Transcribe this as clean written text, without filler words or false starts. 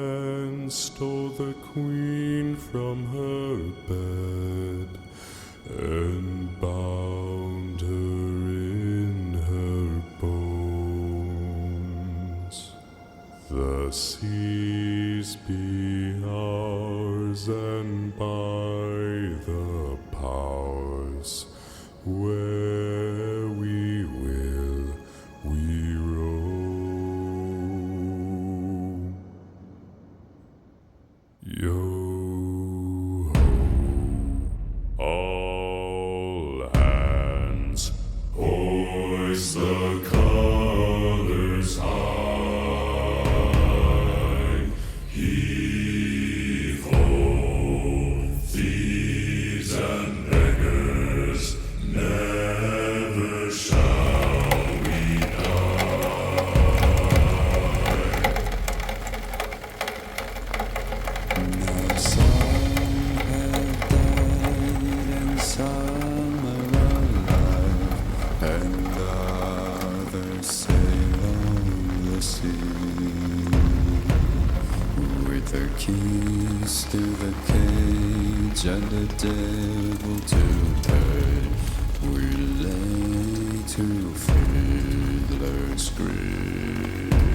man stole the queen from her bed and bound her in her bones. The seas be ours, and by the powers where we will we roam. Yo ho, all hands, hoist the colors high. Heave ho, thieves and beggars, never shall we die. Now some have died and some are alive, and others sail on the sea. With their keys to the cage and the devil to pay, we lay to fiddler's grave.